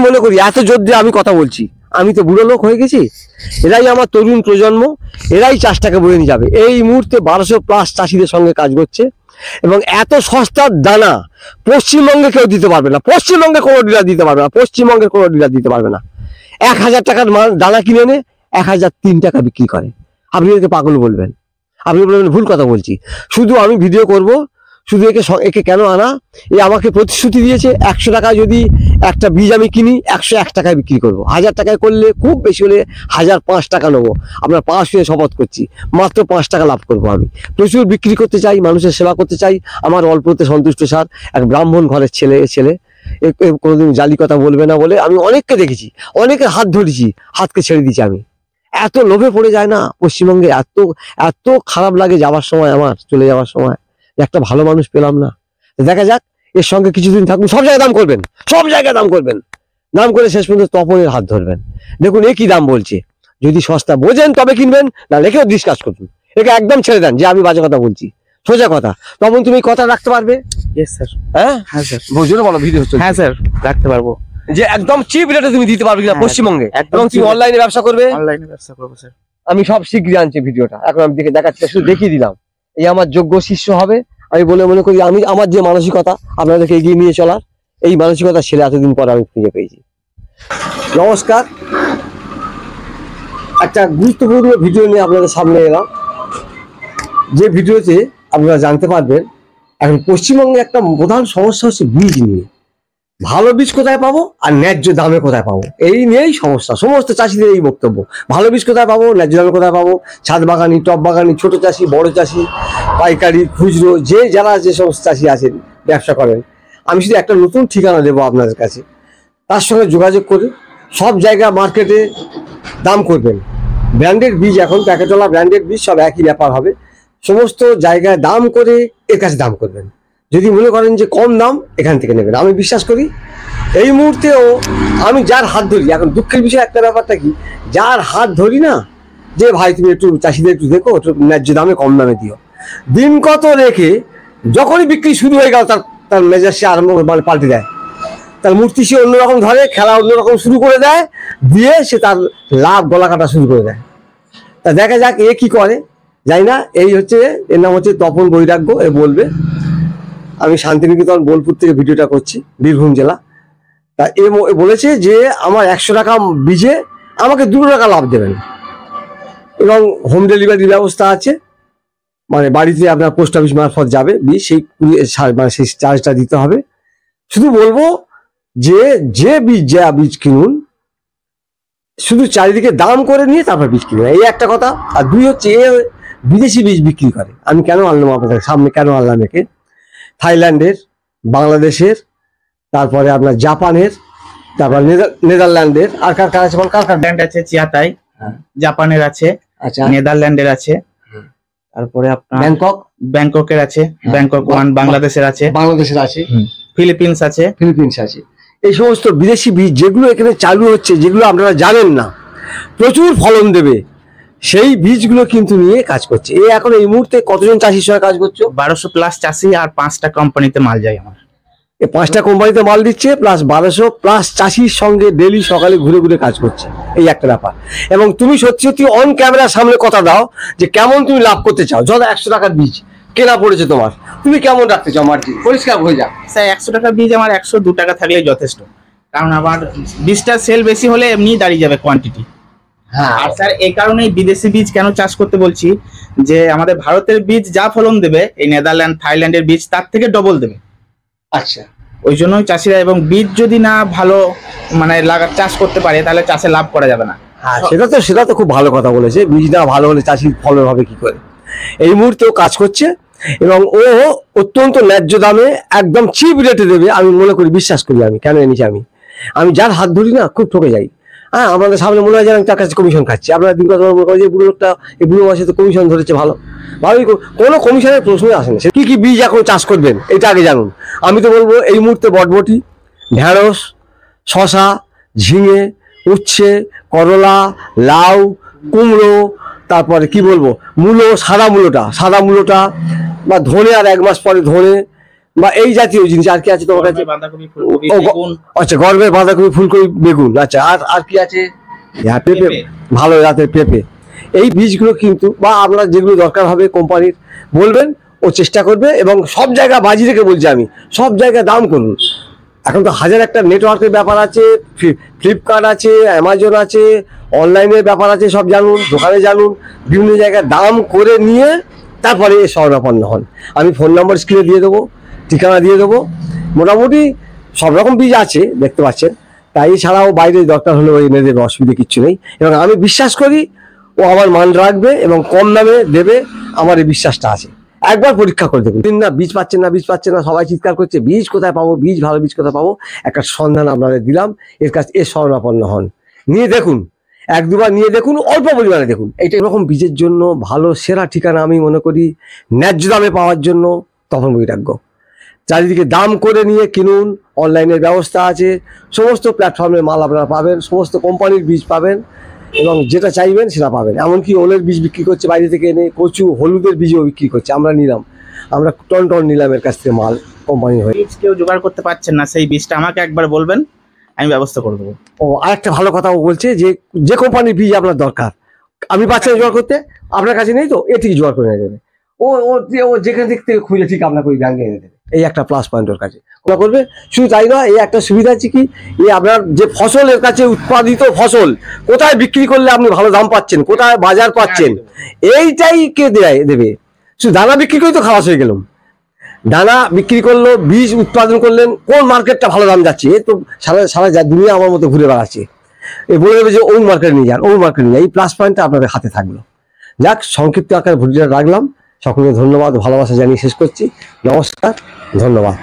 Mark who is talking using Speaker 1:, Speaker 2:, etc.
Speaker 1: মনে করি এত জোর দিয়ে আমি কথা বলছি, আমি তো বুড়ো লোক হয়ে গেছি, এরাই আমার তরুণ প্রজন্ম, এরাই চাষটাকে বয়ে নিয়ে যাবে। এই মুহূর্তে 1200+ চাষিদের সঙ্গে কাজ করছে এবং এত সস্তার দানা পশ্চিমবঙ্গে কেউ দিতে পারবে না, পশ্চিমবঙ্গে কোনো ডিলার দিতে পারবে না, পশ্চিমবঙ্গের কোনো ডিলার দিতে পারবে না। 1000 টাকার দানা কিনে এনে 1003 টাকা বিক্রি করে। আপনি একে পাগল বলবেন, আপনি বলবেন ভুল কথা বলছি। শুধু আমি ভিডিও করব, শুধু একে কেন আনা, এ আমাকে প্রতিশ্রুতি দিয়েছে 100 টাকা যদি একটা বীজ আমি কিনি 101 টাকায় বিক্রি করবো, 1000 টাকায় করলে খুব বেশি হলে 1005 টাকা নেবো। আপনার 500 শপথ করছি, মাত্র 5 টাকা লাভ করবো। আমি প্রচুর বিক্রি করতে চাই, মানুষের সেবা করতে চাই, আমার অল্পতে সন্তুষ্ট স্যার। এক ব্রাহ্মণ ঘরের ছেলে কোনোদিন জালি কথা বলবে না বলে আমি অনেককে দেখেছি, অনেকের হাত ধরেছি, হাতকে ছেড়ে দিয়েছি। আমি এত লোভে পড়ে যায় না পশ্চিমবঙ্গে, এত খারাপ লাগে যাওয়ার সময়, আমার চলে যাওয়ার সময়, একটা ভালো মানুষ পেলাম না। দেখা যাক, এর সঙ্গে কিছুদিন থাকুন, সব জায়গায় দাম করবেন, সব জায়গায় দাম করবেন, দাম করে শেষ পর্যন্ত তপনের হাত ধরবেন। দেখুন এ কি দাম বলছে, যদি সস্তা বোঝেন তবে কিনবেন, না লেখেও ডিসকাস করুন, একে একদম ছেড়ে দেন যে আমি বাজে কথা বলছি, সোজা কথা। তখন তুমি কথা রাখতে পারবে? হ্যাঁ স্যার, বুঝলো বলো ভিডিও হচ্ছে।
Speaker 2: হ্যাঁ স্যার, রাখতে পারবো।
Speaker 1: যে একদম চিপ রেটে তুমি দিতে পারবে কিনা পশ্চিমবঙ্গে, এবং তুমি অনলাইনে ব্যবসা করবে?
Speaker 2: অনলাইনে ব্যবসা করবো স্যার।
Speaker 1: আমি সব শিগগিরই আনছি ভিডিওটা, এখন আমি দেখাচ্ছি, শুধু দেখিয়ে দিলাম। এই আমার যোগ্য শিষ্য হবে আমি বলে মনে করি। আমি আমার যে মানসিকতা আপনাদেরকে এগিয়ে নিয়ে চলার, এই মানসিকতা ছেলে এতদিন পর আমি খুঁজে পেয়েছি। নমস্কার, একটা গুরুত্বপূর্ণ ভিডিও নিয়ে আপনাদের সামনে এলাম, যে ভিডিওতে আপনারা জানতে পারবেন এখন পশ্চিমবঙ্গে একটা প্রধান সমস্যা হচ্ছে বীজ নিয়ে। ভালো বীজ কোথায় পাবো আর ন্যায্য দামে কোথায় পাবো, এই নিয়েই সমস্যা সমস্ত চাষিদের। এই বক্তব্য, ভালো বীজ কোথায় পাবো, ন্যায্য দামে কোথায় পাবো, ছাদ বাগানি, টপ বাগানি, ছোট চাষি, বড় চাষি, পাইকারি, খুচরো, যারা যে সমস্ত চাষি আছেন ব্যবসা করেন, আমি শুধু একটা নতুন ঠিকানা দেবো আপনাদের কাছে। তার সঙ্গে যোগাযোগ করে সব জায়গা মার্কেটে দাম করবেন। ব্র্যান্ডেড বীজ, এখন প্যাকেটওয়ালা ব্র্যান্ডেড বীজ সব একই ব্যাপার হবে। সমস্ত জায়গায় দাম করে এর কাছে দাম করবেন। যদি মনে করেন যে কম দাম, এখান থেকে নেবেন। আমি বিশ্বাস করি এই মুহূর্তেও আমি যার হাত ধরি, এখন দুঃখের বিষয় একটা ব্যাপারটা কি, যার হাত ধরি না, যে ভাই তুমি একটু চাষিদের একটু দেখো, একটু ন্যায্য দামে কম দামে দিও, দিন কত রেখে যখনই বিক্রি শুরু হয়ে গেল তার মেজাজ সে আরম্ভ পাল্টে দেয়, তার মূর্তি সে অন্যরকম ধরে, খেলা অন্যরকম শুরু করে দেয়, দিয়ে সে তার লাভ গলা কাটা শুরু করে দেয়। তা দেখা যাক এ কি করে, জানি না। এই হচ্ছে, এর নাম হচ্ছে তপন বৈরাগ্য, এ বলবে। আমি শান্তিনিকেতন বোলপুর থেকে ভিডিওটা করছি, বীরভূম জেলা। তা এ বলেছে যে আমার 100 টাকা বীজে আমাকে 2 টাকা লাভ দেবেন, এবং হোম ডেলিভারি ব্যবস্থা আছে, মানে বাড়িতে আপনার পোস্ট অফিস মারফত যাবে বীজ, সেই মানে সেই চার্জটা দিতে হবে। শুধু বলবো যে বীজ কিনুন, শুধু চারিদিকে দাম করে নিয়ে তারপর বীজ কিনুন, এই একটা কথা। আর 2 হচ্ছে এ বিদেশি বীজ বিক্রি করে। আমি কেন আনলাম আপনাদের সামনে, কেন আনলাম একে, থাইল্যান্ডের, বাংলাদেশের, তারপরে আপনার জাপানের, তারপর নেদারল্যান্ডের, আর কার আছে বল, কার
Speaker 2: ব্র্যান্ড আছে চিয়াতাই, জাপানের আছে, আচ্ছা নেদারল্যান্ডের আছে, তারপরে আপনার ব্যাংককের আছে, ব্যাংকক 1 বাংলাদেশের আছে, ফিলিপিন্স আছে।
Speaker 1: এই সমস্ত বিদেশি বীজ যেগুলো এখানে চালু হচ্ছে, যেগুলো আপনারা জানেন না, প্রচুর ফলন দেবে, সেই বীজগুলো কিন্তু নিয়ে কাজ করছে। এখন এই মুহূর্তে কতজন চাষির সঙ্গে কাজ করছো?
Speaker 2: 1200+ চাষি আর 5টা কোম্পানিতে মাল যায় আমার।
Speaker 1: এই 5টা কোম্পানিতে মাল দিচ্ছে, প্লাস 1200+ চাষির সঙ্গে ডেলি সকালে ঘুরে ঘুরে কাজ করছে, এই একটা ব্যাপার। এবং তুমি সত্যি সত্যি অন ক্যামেরার সামনে কথা দাও যে কেমন তুমি লাভ করতে চাও। ধরো 100 টাকার বীজ কেনা পড়েছে তোমার, তুমি কেমন রাখতে চাও মার্জিন, পরিষ্কার হয়ে যাক।
Speaker 2: স্যার 100 টাকার বীজ আমার 102 টাকা থাকলেই যথেষ্ট, কারণ আবার বীজটা সেল বেশি হলে এমনি দাঁড়িয়ে যাবে কোয়ান্টিটি। হ্যাঁ, আর স্যার এই কারণেই বিদেশি বীজ কেন চাষ করতে বলছি, যে আমাদের ভারতের বীজ যা ফলন দেবে, এই নেদারল্যান্ড থাইল্যান্ডের বীজ তার থেকে ডবল দেবে।
Speaker 1: আচ্ছা,
Speaker 2: ওই জন্যই চাষিরা, এবং বীজ যদি না ভালো মানে চাষ করতে পারে তাহলে চাষে লাভ করা যাবে না।
Speaker 1: হ্যাঁ, সেটা তো খুব ভালো কথা বলেছে। বীজ না ভালো হলে চাষির ফলন হবে কি করে। এই মুহূর্তেও কাজ করছে এবং ও অত্যন্ত ন্যায্য দামে একদম চিপ রেটে দেবে, আমি মনে করি, বিশ্বাস করি। আমি কেন এনেছি, আমি যার হাত ধরি না খুব ঠকে যাই। হ্যাঁ, আমাদের সামনে মনে হয় যেন তার কাছে কমিশন খাচ্ছি। আপনারা দিন কথা মনে করেন যে বুড়ো লোকটা এই বুড়ো মাসে তো কমিশন ধরেছে, ভালোই কোনো কমিশনের প্রশ্নই আসে না। সে কি বীজ এখন চাষ করবেন এটা আগে জানুন। আমি তো বলবো এই মুহূর্তে বটবটি, ঢেঁড়স, শশা, ঝিঙে, উচ্ছে, করলা, লাউ, কুমড়ো, তারপরে কি বলবো, সাদা মূলোটা বা ধনে, আর 1 মাস পরে ধনে, বা এই জাতীয় জিনিস আর কি আছে তোমার কাছে?
Speaker 2: বাঁধাকপি, ফুলকপি,
Speaker 1: ও,
Speaker 2: বেগুন।
Speaker 1: আচ্ছা, গরমের বাঁধাকপি, ফুলকপি, বেগুন। আচ্ছা, আর কি আছে? হ্যাঁ, পেঁপে, ভালো জাতের পেঁপে। এই বীজগুলো কিন্তু বা আপনার যেগুলো দরকার হবে কোম্পানির বলবেন, ও চেষ্টা করবে। এবং সব জায়গা বাজি রেখে বলছি আমি, সব জায়গায় দাম করুন। এখন তো হাজার একটা নেটওয়ার্কের ব্যাপার আছে, ফ্লিপকার্ট আছে, অ্যামাজন আছে, অনলাইনের ব্যাপার আছে, সব জানুন, দোকানে জানুন, বিভিন্ন জায়গায় দাম করে নিয়ে তারপরে শরণাপন্ন হন। আমি ফোন নম্বর স্ক্রিনে দিয়ে দেবো, ঠিকানা দিয়ে দেবো। মোটামুটি সব রকম বীজ আছে দেখতে পাচ্ছেন। তাই ছাড়াও বাইরে দরকার হলে ওই এনে দেবে, অসুবিধা কিচ্ছু নেই। এবং আমি বিশ্বাস করি ও আমার মান রাখবে এবং কম দামে দেবে, আমার এই বিশ্বাসটা আছে। একবার পরীক্ষা করে দেখুন। না বীজ পাচ্ছেন না, সবাই চিৎকার করছে বীজ কোথায় পাবো, বীজ ভালো বীজ কোথায় পাবো। একটা সন্ধান আপনাদের দিলাম, এর কাছে এর শরণাপন্ন হন, নিয়ে দেখুন, এক দুবার নিয়ে দেখুন, অল্প পরিমাণে দেখুন। এইটা এরকম বীজের জন্য ভালো সেরা ঠিকানা আমি মনে করি ন্যায্য দামে পাওয়ার জন্য তপন বৈরাগ্য। চারিদিকে দাম করে নিয়ে কিনুন, অনলাইনের ব্যবস্থা আছে, সমস্ত প্ল্যাটফর্মে মাল আপনারা পাবেন, সমস্ত কোম্পানির বীজ পাবেন এবং যেটা চাইবেন সেটা পাবেন। এমনকি ওলের বীজ বিক্রি করছে বাইরে থেকে এনে, কচু হলুদের বীজও বিক্রি করছে। আমরা নিলাম, আমরা টন নিলাম এর কাছ থেকে মাল কোম্পানি হয়ে।
Speaker 2: বীজ কেউ জোগাড় করতে পারছেন না, সেই বীজটা আমাকে একবার বলবেন, আমি ব্যবস্থা করে দেবো।
Speaker 1: ও আরেকটা ভালো কথা ও বলছে যে কোম্পানির বীজ আপনার দরকার, আমি পাচ্ছি না জোগাড় করতে, আপনার কাছে নেই তো এ ঠিক জোগাড় করে এনে দেবে। ও যেখানে দিক থেকে খুঁজে ঠিক আপনাকে ওই ব্যাঙ্গে এনে দেবে। এই একটা প্লাস পয়েন্ট ওর কাছে ওরা করবে। শুধু তাই নয়, এই একটা সুবিধা আছে কি, আপনার যে ফসল এর কাছে উৎপাদিত ফসল কোথায় বিক্রি করলে আপনি ভালো দাম পাচ্ছেন, কোথায় বাজার পাচ্ছেন, এইটাই কে দেবে। শুধু দানা বিক্রি করে তো খালাস হয়ে গেলাম। দানা বিক্রি করলো, বীজ উৎপাদন করলেন, কোন মার্কেটটা ভালো দাম যাচ্ছে, এ তো সারা দুনিয়া আমার মতো ঘুরে বেড়াচ্ছে। এ বলে দেবে যে ওই মার্কেটে নিয়ে যান, ওই মার্কেটে নিয়ে, এই প্লাস পয়েন্টটা আপনাদের হাতে থাকলো। যাক, সংক্ষিপ্ত আকারে ভিডিওটা রাখলাম। সকলকে ধন্যবাদ, ভালোবাসা জানিয়ে শেষ করছি। নমস্কার, ধন্যবাদ।